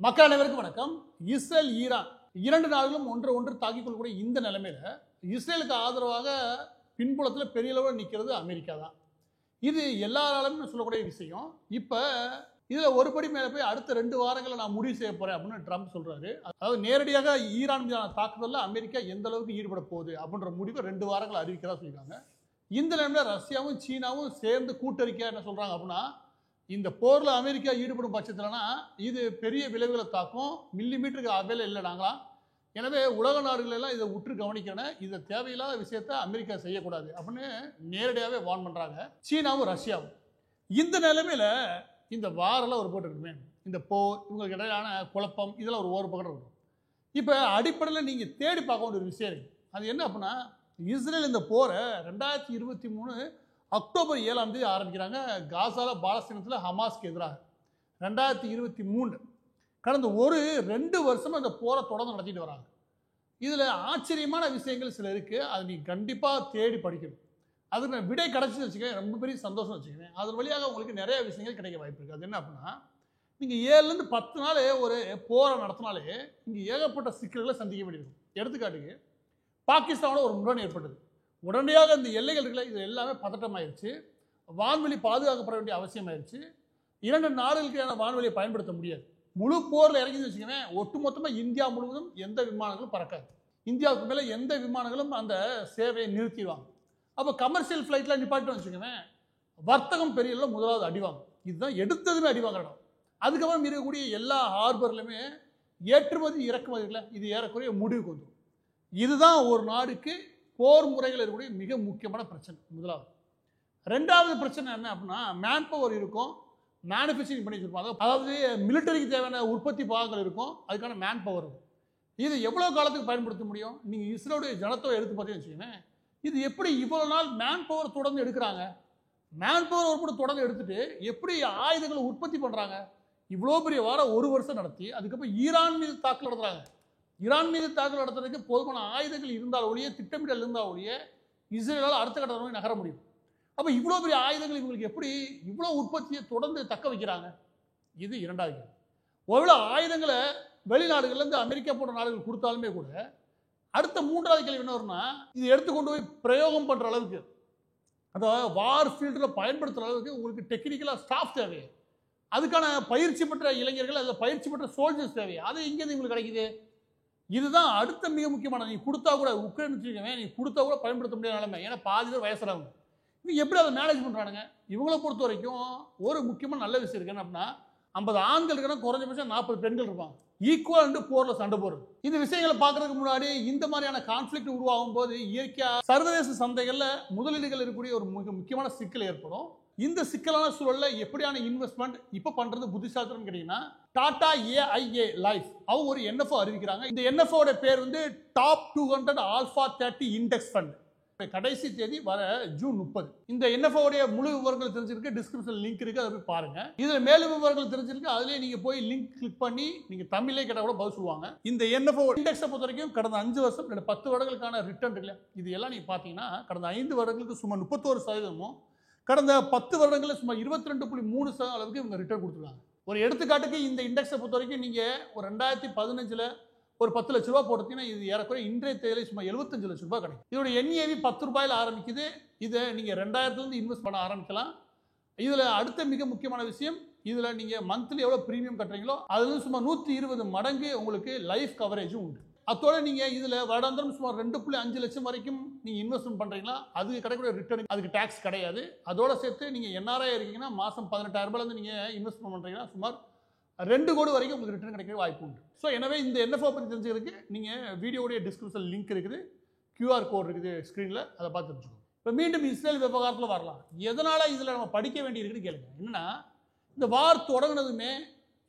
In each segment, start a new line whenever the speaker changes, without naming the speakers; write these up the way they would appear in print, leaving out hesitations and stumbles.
மக்கள் அனைவருக்கும் வணக்கம். இஸ்ரேல் ஈரான் இரண்டு நாடுகளும் ஒன்று தாக்கிக் கொள்ளக்கூடிய இந்த நிலைமையில இஸ்ரேலுக்கு ஆதரவாக பின்புலத்தில் பெரிய அளவில் நிற்கிறது அமெரிக்கா தான். இது எல்லாராலுமே சொல்லக்கூடிய விஷயம். இப்போ இதில் ஒருபடி மேலே போய் அடுத்த 2 வாரங்களை நான் முடிவு செய்ய போகிறேன் அப்படின்னு ட்ரம்ப் சொல்கிறாரு. அதாவது நேரடியாக ஈரான் மீதான தாக்குதலில் அமெரிக்கா எந்த அளவுக்கு ஈடுபட போகுது அப்படின்ற முடிவை 2 வாரங்கள் அறிவிக்கிறதா சொல்லியிருக்காங்க. இந்த நிலைமையில் ரஷ்யாவும் சீனாவும் சேர்ந்து கூட்டறிக்கையாக என்ன சொல்கிறாங்க அப்படின்னா, இந்த போரில் அமெரிக்கா ஈடுபடும் பட்சத்தில்னா இது பெரிய விளைவுகளை தாக்கும், மில்லிமீட்டருக்கு வேலை இல்லை நாங்களாம். எனவே உலக நாடுகள் எல்லாம் இதை உற்று கவனிக்கணும், இதை தேவையில்லாத விஷயத்தை அமெரிக்கா செய்யக்கூடாது அப்படின்னு நேரடியாகவே வார்ன் பண்ணுறாங்க சீனாவும் ரஷ்யாவும். இந்த நிலைமையில் இந்த வாரெல்லாம் ஒரு போட்டுக்கணுமே, இந்த போர் இவங்களுக்கு இடையிலான குழப்பம் இதெல்லாம் ஒரு பக்கம் இருக்கணும். இப்போ அடிப்படையில் நீங்கள் தேடி பார்க்க வேண்டிய ஒரு விஷயம் இருக்குது. அது என்ன அப்படின்னா, இஸ்ரேல் இந்த போரை 2023 அக்டோபர் 7 ஆரம்பிக்கிறாங்க. காசால பாலஸ்தீனத்தில் ஹமாஸ்க்கு எதிராக 2023 கடந்த 2 வருஷமா இந்த போரை தொடர்ந்து நடத்திட்டு வராங்க. இதில் ஆச்சரியமான விஷயங்கள் சில இருக்குது, அதை நீங்கள் கண்டிப்பாக தேடி படிக்கணும். அதுக்கு நான் விடை கிடச்சின்னு வச்சுக்கேன், ரொம்ப பெரிய சந்தோஷம் வச்சுக்கேன். அதன் வழியாக உங்களுக்கு நிறைய விஷயங்கள் கிடைக்க வாய்ப்பு இருக்குது. அது என்ன அப்படின்னா, நீங்கள் 7லேருந்து 10 நாள் ஒரு போரை நடத்தினாலே இங்கே ஏகப்பட்ட சிக்கல்களை சந்திக்க வேண்டியிருக்கும். எடுத்துக்காட்டுக்கு பாகிஸ்தானோட ஒரு முரண் ஏற்பட்டது. உடனடியாக இந்த எல்லைகள் இருக்குல்ல, இது எல்லாமே பதட்டமாயிருச்சு. வான்வெளி பாதுகாக்கப்பட வேண்டிய அவசியம் ஆயிடுச்சு. 2 நாடுகளுக்கான வான்வெளியை பயன்படுத்த முடியாது. முழு போரில் இறங்கின்னு வச்சுக்கவேன், ஒட்டுமொத்தமாக இந்தியா முழுவதும் எந்த விமானங்களும் பறக்காது. இந்தியாவுக்கு மேலே எந்த விமானங்களும் அந்த சேவையை நிறுத்திடுவாங்க. அப்போ கமர்ஷியல் ஃப்ளைட்லாம் நிப்பாட்டின்னு வச்சுக்கவேன், வர்த்தகம் பெரிய அளவில் முதலாவது அடிவாங்க. இதுதான் எடுத்ததுமே அடிவாங்க இடம். அதுக்கப்புறம் இருக்கக்கூடிய எல்லா ஹார்பர்லையுமே ஏற்றுமதி இறக்குமதி இல்லை, இது ஏறக்குறைய முடிவுக்கு வந்துடும். இதுதான் ஒரு நாடுக்கு போர் முறைகள் இருக்கக்கூடிய மிக முக்கியமான பிரச்சனை. முதலாவது. 2வது பிரச்சனை என்ன அப்படின்னா, மேன் பவர் இருக்கும், மேனுஃபேக்சரிங் பண்ணி வச்சிருப்பாங்க. அதாவது மிலிட்டரிக்கு தேவையான உற்பத்தி பாகங்கள் இருக்கும், அதுக்கான மேன் பவர் இருக்கும். இது எவ்வளோ காலத்துக்கு பயன்படுத்த முடியும்? நீங்கள் இஸ்ரேலுடைய ஜனத்தொகை எடுத்து பார்த்தீங்கன்னு வச்சுக்கோங்க, இது எப்படி இவ்வளோ நாள் மேன் பவர் தொடர்ந்து எடுக்கிறாங்க? மேன் பவர் ஒரு தொடர்ந்து எடுத்துட்டு எப்படி ஆயுதங்களை உற்பத்தி பண்ணுறாங்க? இவ்வளோ பெரிய வாரம் 1 வருஷம் நடத்தி அதுக்கப்புறம் ஈரான் மீது தாக்குதல் நடத்துகிறாங்க. ஈரான் மீது தாக்குதல் நடத்துறதுக்கு போதுமான ஆயுதங்கள் இருந்தால் ஒழிய, திட்டமிடல் இருந்தால் ஒழிய இஸ்ரேலால் அடுத்த கட்ட நோக்கி நகர முடியும். அப்போ இவ்வளோ பெரிய ஆயுதங்கள் இவங்களுக்கு எப்படி இவ்வளோ உற்பத்தியை தொடர்ந்து தக்க வைக்கிறாங்க? இது 2வது கேள்வி. ஒருவேளை ஆயுதங்களை வெளிநாடுகள்லேருந்து அமெரிக்கா போன்ற நாடுகள் கொடுத்தாலுமே கூட அடுத்த 3வது கேள்வி என்ன வரும்னா, இது எடுத்துக்கொண்டு போய் பிரயோகம் பண்ணுற அளவுக்கு, அதாவது வார் ஃபீல்டில் பயன்படுத்துகிற அளவுக்கு உங்களுக்கு டெக்னிக்கலாக ஸ்டாஃப் தேவை, அதுக்கான பயிற்சி பெற்ற இளைஞர்கள், அதில் பயிற்சி பெற்ற சோல்ஜர்ஸ் தேவை. அது இங்கேருந்து உங்களுக்கு கிடைக்குது? இதுதான் அடுத்த மிக முக்கியமான. நீ கொடுத்தா கூட உக்ரைன் வச்சுக்கோங்க, நீ கொடுத்தா கூட பயன்படுத்த முடியாத நிலைமை. ஏன்னா பாதி பேர் வயசுறவங்க. இவங்க எப்படி அதை மேனேஜ் பண்ணுறானுங்க? இவங்களை பொறுத்த வரைக்கும் ஒரு முக்கியமான நல்ல விஷயம் இருக்கு. என்ன அப்படின்னா, 50 ஆண்கள் இருக்கணும், குறைஞ்சபட்சம் 40 பெண்கள் இருப்பாங்க. ஈக்குவல் போரில் சண்டை போடுறது. இந்த விஷயங்களை பார்க்கறதுக்கு முன்னாடி இந்த மாதிரியான கான்ஃபிளிக்ட் உருவாகும் போது இயற்கையாக சர்வதேச சந்தைகளில் முதலீடுகள் இருக்கக்கூடிய ஒரு மிக முக்கியமான சிக்கல் ஏற்படும். இந்த சிக்கலான சூழலில் எப்படியான இன்வெஸ்ட்மெண்ட் இப்போ பண்ணுறது புத்திசாலித்தனம் கேட்டீங்கன்னா, டாடா ஏஐஏ லைஃப் அவங்க ஒரு என்எஃப்ஓ அறிவிக்கிறாங்க. இந்த என்எஃப்ஓட பேர் டாப் 200 ஆல்ஃபா 30 இண்டெக்ஸ் ஃபண்ட். கடைசி தேதி வர ஜூன் 30. இந்த என்எஃப்ஓடைய முழு விவரங்கள் தெரிஞ்சிருக்கு, டிஸ்கிரிப்ஷன் லிங்க் இருக்கு, அதை போய் பாருங்க. இதுல மேலும் விவரங்கள் தெரிஞ்சிருக்கு, அதுலயே நீங்க போய் லிங்க் கிளிக் பண்ணி நீங்க தமிழ்லே கேட்டா கூட பதில் சொல்லுவாங்க. இந்த என்எஃப்ஓ இண்டெக்ஸை பொறுத்த வரைக்கும் கடந்த 5 வருஷம் 10 வருடங்களுக்கான ரிட்டர்ன் இருக்குல்ல, இது எல்லாம் நீங்க பாத்தீங்கன்னா கடந்த 5 வருடங்களுக்கு சுமார் 31%, கடந்த 10 வருடங்களில் சுமார் 22.3% அளவுக்கு இவங்க ரிட்டர்ன் கொடுத்துருக்காங்க. ஒரு எடுத்துக்காட்டுக்கு இந்த இண்டெக்ஸை பொறுத்த வரைக்கும் நீங்க ஒரு 2015 ஒரு 10 லட்ச ரூபா போட்டீங்கன்னா இது ஏறக்குறைய இன்றைய தேவை சுமார் 75 லட்ச ரூபாய் கிடைக்கும். இதோட என்ஏவி 10 ரூபாயில் ஆரம்பிக்குது. இதை நீங்க 2000 இன்வெஸ்ட் பண்ண ஆரம்பிக்கலாம். இதுல அடுத்த மிக முக்கியமான விஷயம், இதுல நீங்க மந்த்லி எவ்வளவு பிரீமியம் கட்டுறீங்களோ அதுல சுமார் 120 மடங்கு உங்களுக்கு லைஃப் கவரேஜும் உண்டு. அதோட நீங்க இதுல வருடாந்திரம் சுமார் 2.5 லட்சம் வரைக்கும் நீங்க இன்வெஸ்ட்மெண்ட் பண்றீங்களா, அதுக்கு கிடைக்கக்கூடிய ரிட்டர்ன், அதுக்கு டாக்ஸ் கிடையாது. அதோட சேர்த்து நீங்க என்ஆர்ஐ இருக்கீங்கன்னா மாசம் 18,000 ரூபாயில இருந்து நீங்க இன்வெஸ்ட்மெண்ட் பண்றீங்கன்னா சுமார் 2 கோடி வரைக்கும் உங்களுக்கு ரிட்டர்ன் கிடைக்கிற வாய்ப்பு உண்டு. ஸோ எனவே இந்த என்எஃப்ஓ பற்றி தெரிஞ்சுக்கிறதுக்கு நீங்கள் வீடியோடைய டிஸ்கிரிப்ஷன் லிங்க் இருக்குது, QR கோட் இருக்குது ஸ்க்ரீனில், அதை பார்த்து தெரிஞ்சுக்கோங்க. இப்போ மீண்டும் இஸ்ரேல் விவகாரத்தில் வரலாம். எதனால் இதில் நம்ம படிக்க வேண்டி இருக்குன்னு கேளுங்க. என்னன்னா, இந்த வார் தொடங்கினதுமே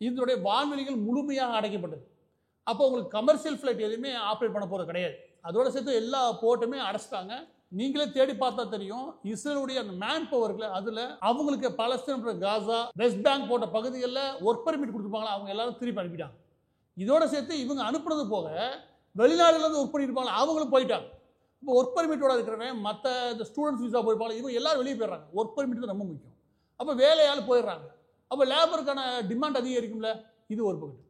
இதனுடைய வான்வெளிகள் முழுமையாக அடைக்கப்பட்டது. அப்போ உங்களுக்கு கமர்ஷியல் ஃப்ளைட் எதுவுமே ஆப்ரேட் பண்ண போகிறது கிடையாது. அதோட சேர்த்து எல்லா போர்ட்டுமே அடைச்சிட்டாங்க. நீங்களே தேடி பார்த்தா தெரியும், இஸ்ரேலுடைய அந்த மேன் பவர்ல அதுல அவங்களுக்கு பாலஸ்தீன், காசா, வெஸ்ட் பேங்க் போன்ற பகுதிகளில் ஒர்க் பர்மிட் கொடுத்துருப்பாங்களா, அவங்க எல்லாரும் திருப்பி அனுப்பிட்டாங்க. இதோட சேர்த்து இவங்க அனுப்புனது போக வெளிநாடுலேருந்து ஒர்க் பண்ணியிருப்பாங்க, அவங்களும் போயிட்டாங்க. இப்போ ஒர்க் பர்மிட்டோட இருக்கிறவங்க மற்ற இந்த ஸ்டூடெண்ட்ஸ் விசா போயிருப்பாங்க, இவங்க எல்லாரும் வெளியே போயிடுறாங்க. ஒர்க் பர்மிட் தான் ரொம்ப முக்கியம். அப்போ வேலையால் போயிடுறாங்க. அப்போ லேபருக்கான டிமாண்ட் அதிகரிக்கும்ல, இது ஒரு பகுதி.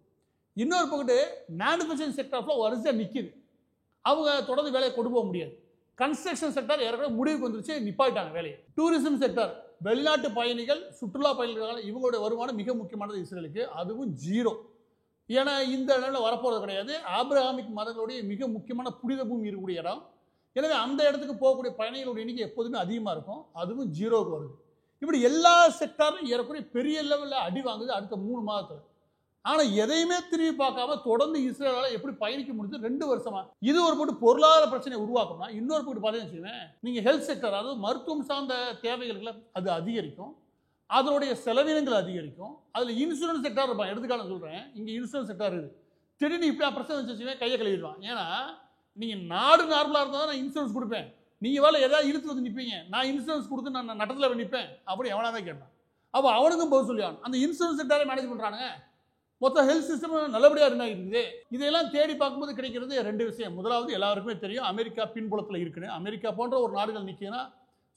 இன்னொரு பக்கத்து மேனுஃபேக்சரிங் செக்டர் வரிசையாக நிற்கிது. அவங்க தொடர்ந்து வேலையை கொண்டு போக முடியாது. கன்ஸ்ட்ரக்ஷன் செக்டர் ஏற்கனவே முடிவுக்கு வந்துருச்சு, நிப்பாட்டாங்க வேலையை. டூரிசம் செக்டர், வெளிநாட்டு பயணிகள், சுற்றுலா பயணிகள், இவங்களுடைய வருமானம் மிக முக்கியமானது இஸ்ரேலுக்கு. அதுவும் ஜீரோ. ஏன்னா இந்த இடத்துல வரப்போகிறது கிடையாது. ஆபிரகாமிக் மதங்களுடைய மிக முக்கியமான புனித பூமி இருக்கக்கூடிய இடம். எனவே அந்த இடத்துக்கு போகக்கூடிய பயணிகளுடைய எண்ணிக்கை எப்போதுமே அதிகமாக இருக்கும். அதுவும் ஜீரோவுக்கு வருது. இப்படி எல்லா செக்டாரும் ஏறக்குறைய பெரிய லெவலில் அடி வாங்குது அடுத்த 3 மாதத்தில். ஆனால் எதையுமே திரும்பி பார்க்காம தொடர்ந்து இஸ்ரேலால் எப்படி பயணிக்க முடியுது 2 வருஷமா. இது ஒரு போட்டு பொருளாதார பிரச்சனையை உருவாக்கணும்னா, இன்னொரு போட்டு பார்த்தீங்கன்னு வச்சுக்கோங்க, நீங்கள் ஹெல்த் செக்டர், அதாவது மருத்துவம் சார்ந்த தேவைகளுக்கு அது அதிகரிக்கும், அதனுடைய செலவினங்கள் அதிகரிக்கும். அதில் இன்சூரன்ஸ் செக்டார் இருப்பான். எடுத்துக்காலம் சொல்கிறேன், இங்கே இன்சூரன்ஸ் செக்டார் இருக்குது. திடீர்னு இப்படி பிரச்சனை வச்சுச்சுமே கையை கழுவிடுவான். ஏன்னா நீங்கள் நாடு நார்மலாக இருந்தால் தான் நான் இன்சூரன்ஸ் கொடுப்பேன், நீங்கள் வேலை ஏதாவது இழுத்து வந்து நிற்பீங்க, நான் இன்சூரன்ஸ் கொடுத்து நான் நட்டத்தில் நிற்பேன் அப்படி எவனாவே கேட்பான். அப்போ அவனுக்கும் பதில் சொல்லியான். அந்த இன்சூரன்ஸ் செக்டாரை மேனேஜ் பண்ணுறானுங்க. மொத்த ஹெல்த் சிஸ்டம் நல்லபடியாக இருந்தால் இருக்குது. இதையெல்லாம் தேடி பார்க்கும்போது கிடைக்கிறது 2 விஷயம். முதலாவது, எல்லாருக்குமே தெரியும், அமெரிக்கா பின்புலத்தில் இருக்குன்னு. அமெரிக்கா போன்ற ஒரு நாடுகள் நிற்கிதுன்னா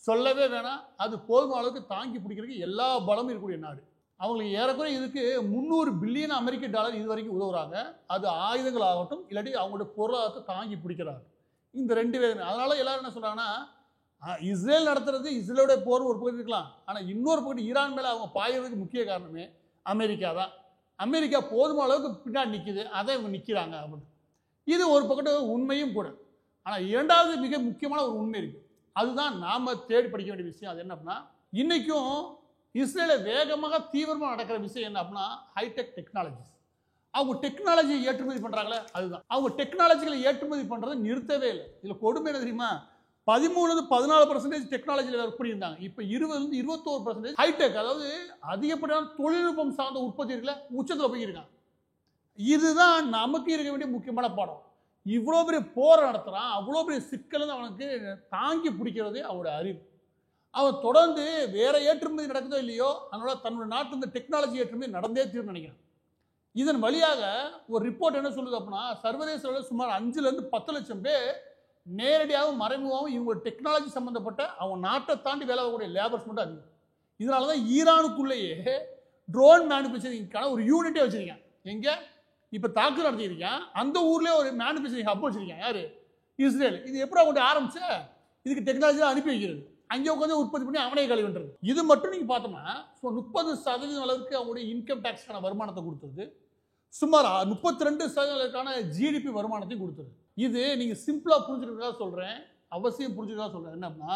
சொல்லவே வேணாம். அது போதுமான அளவுக்கு தாங்கி பிடிக்கிறதுக்கு எல்லா பலமும் இருக்கக்கூடிய நாடு. அவங்களுக்கு ஏறக்குறைய இதுக்கு $300 பில்லியன் அமெரிக்க டாலர் இது வரைக்கும் உதவுறாங்க. அது ஆயுதங்கள் ஆகட்டும், இல்லாட்டி அவங்களுடைய பொருளாதாரத்தை தாங்கி பிடிக்கிறாங்க. இந்த 2 பேருமே. அதனால எல்லாரும் என்ன சொல்றாங்கன்னா, இஸ்ரேல் நடத்துறது, இஸ்ரேலோட போர் ஒரு பகுதி இருக்கலாம், ஆனால் இன்னொரு பகுதி ஈரான் மேலே அவங்க பாயறதுக்கு முக்கிய காரணமே அமெரிக்கா தான். அமெரிக்கா போதுமான அளவுக்கு பின்னாடி நிற்கிது, அதை இவங்க நிற்கிறாங்க அப்படின்னு. இது ஒரு பக்கத்து உண்மையும் கூட. ஆனால் இரண்டாவது மிக முக்கியமான ஒரு உண்மை இருக்குது. அதுதான் நாம் தேடி படிக்க வேண்டிய விஷயம். அது என்ன அப்படின்னா, இன்றைக்கும் இஸ்ரேலில் வேகமாக தீவிரமாக நடக்கிற விஷயம் என்ன அப்படின்னா, ஹைடெக் டெக்னாலஜிஸ். அவங்க டெக்னாலஜியை ஏற்றுமதி பண்ணுறாங்களே, அதுதான். அவங்க டெக்னாலஜிகளை ஏற்றுமதி பண்ணுறதை நிறுத்தவே இல்லை. இதில் கொடுமை என்ன தெரியுமா, 13-14% டெக்னாலஜியில் ஒர்க் பண்ணியிருந்தாங்க. இப்போ 20-21% ஹைடெக், அதாவது அதிகப்படியான தொழில்நுட்பம் சார்ந்த உற்பத்தி இருக்குல்ல, உச்சத்தில் போயிருக்காங்க. இதுதான் நமக்கு இருக்க வேண்டிய முக்கியமான பாடம். இவ்வளோ பெரிய போரை நடத்துகிறான், அவ்வளோ பெரிய சிக்கல் அவனுக்கு தாங்கி பிடிக்கிறது அவனோட அறிவு. அவன் தொடர்ந்து வேற ஏற்றுமதி நடக்குதோ இல்லையோ, அதனால தன்னோட நாட்டில் இந்த டெக்னாலஜி ஏற்றுமதி நடந்தே தீர்வு நினைக்கிறான். இதன் வழியாக ஒரு ரிப்போர்ட் என்ன சொல்லுது அப்படின்னா, சர்வதேச அளவில் சுமார் 5-10 லட்சம் பேர் நேரடியாகவும் மறைமுகமாகவும் இவங்க டெக்னாலஜி சம்மந்தப்பட்ட அவங்க நாட்டை தாண்டி வேலை ஆகக்கூடிய லேபர்ஸ் மட்டும் அதிகம். இதனால தான் ஈரானுக்குள்ளேயே ட்ரோன் மேனுஃபேக்சரிங்கான ஒரு யூனிட்டே வச்சுருக்கேன். எங்கே இப்போ தாக்குதல் நடத்தியிருக்கேன், அந்த ஊர்லேயே ஒரு மேனுஃபேக்சரிங் ஹப் வச்சுருக்கேன். யார்? இஸ்ரேல். இது எப்படி அவங்க ஆரம்பிச்சு இதுக்கு டெக்னாலஜியாக அனுப்பி வைக்கிறது, அங்கே உட்காந்து உற்பத்தி பண்ணி அவனே கழிவுன்றது. இது மட்டும் நீங்கள் பார்த்தோம்னா 30% அளவுக்கு அவங்களுடைய இன்கம் டேக்ஸ்க்கான வருமானத்தை கொடுத்தது, சுமார் 32% அளவுக்கான ஜிடிபி வருமானத்தையும் கொடுத்தது. இது நீங்கள் சிம்பிளாக புரிஞ்சுக்கிறதுக்காக சொல்கிறேன், அவசியம் புரிஞ்சுக்கிறதா சொல்கிறேன். என்னன்னா,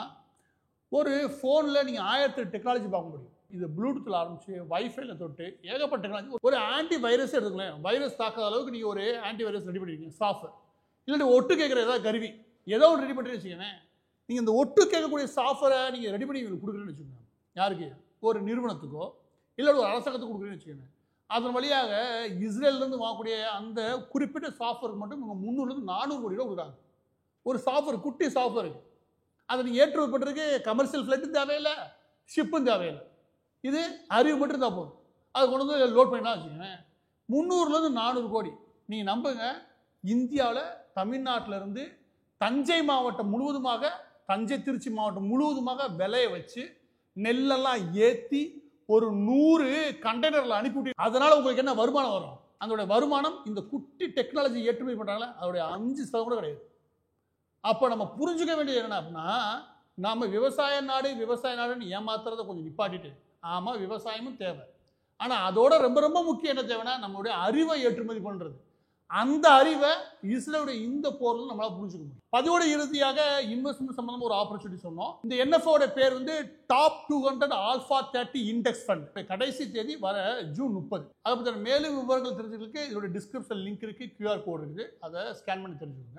ஒரு ஃபோனில் நீங்கள் 1000 டெக்னாலஜி பார்க்க முடியும். இது ப்ளூடூத்தில் ஆரம்பிச்சு வைஃபைல தொட்டு ஏகப்பட்ட டெக்னாலஜி. ஒரு ஆன்டி வைரஸ் எடுத்துக்கலாம், வைரஸ் தாக்காத அளவுக்கு நீங்கள் ஒரு ஆன்டி வைரஸ் ரெடி பண்ணிருக்கீங்க, சாஃப்ட்வேர். இல்லாட்டி ஒட்டு கேட்குற ஏதாவது கருவி ஏதோ ஒன்று ரெடி பண்ணுறேன்னு வச்சுக்கோங்க. நீங்கள் இந்த ஒட்டு கேட்கக்கூடிய சாஃப்ட்வேரை நீங்கள் ரெடி பண்ணி கொடுக்குறேன்னு வச்சுக்கோங்க. யாருக்கு? ஒரு நிறுவனத்துக்கோ இல்லை ஒரு அரசாங்கத்துக்கு கொடுக்குறேன்னு வச்சுக்கோங்க. அதன் வழியாக இஸ்ரேல்லேருந்து வாங்கக்கூடிய அந்த குறிப்பிட்ட சாஃப்ட்வேருக்கு மட்டும் இவங்க 300-400 கோடி ரூபா கொடுக்குறாங்க. ஒரு சாஃப்ட்வேர், குட்டி சாஃப்ட்வேருக்கு. அதை நீங்கள் ஏற்றுமதி பண்ணுறதுக்கு கமர்ஷியல் ஃப்ளைட்டும் தேவையில்லை, ஷிப்பும் தேவையில்லை. இது அறிவு மட்டும் இருந்தால் போதும். அதை கொண்டு வந்து லோட் பண்ணினா வச்சுக்கோங்க. 300-400 கோடி. நீங்கள் நம்புங்க, இந்தியாவில் தமிழ்நாட்டிலேருந்து தஞ்சை மாவட்டம் முழுவதுமாக, தஞ்சை திருச்சி மாவட்டம் முழுவதுமாக விலையை வச்சு நெல்லெல்லாம் ஏற்றி ஒரு 100 கண்டெய்னரில் அனுப்பிவிட்டு, அதனால் உங்களுக்கு என்ன வருமானம் வரும்? அதோடைய வருமானம் இந்த குட்டி டெக்னாலஜி ஏற்றுமதி பண்ணுறாங்களே அதோடைய 5% கூட கிடையாது. அப்போ நம்ம புரிஞ்சுக்க வேண்டியது என்ன அப்படின்னா, நாம் விவசாய நாடுன்னு ஏமாத்துறதை கொஞ்சம் நிப்பாட்டிட்டு, ஆமாம் விவசாயமும் தேவை, ஆனால் அதோட ரொம்ப ரொம்ப முக்கியம் என்ன தேவைன்னா, நம்மளுடைய அறிவை ஏற்றுமதி பண்ணுறது. அந்த அறிவை இஸ்ரேலுடைய இந்த போரில் நம்மளால் புரிஞ்சுக்க முடியும். பதிவோட இறுதியாக இன்வெஸ்ட்மெண்ட் சம்பந்தமாக ஒரு ஆப்பர்ச்சுனிட்டி சொன்னோம். இந்த என்எஃப்ஓட பேர் வந்து டாப் 200 ஆல்ஃபா 30 இண்டெக்ஸ் ஃபண்ட். கடைசி தேதி வர ஜூன் 30. அதை பற்றி மேலும் விவரங்கள் தெரிஞ்சுக்கிறதுக்கு இதோட டிஸ்கிரிப்ஷன் லிங்க் இருக்குது, QR கோட் இருக்குது, அதை ஸ்கேன் பண்ணி தெரிஞ்சுக்கோங்க.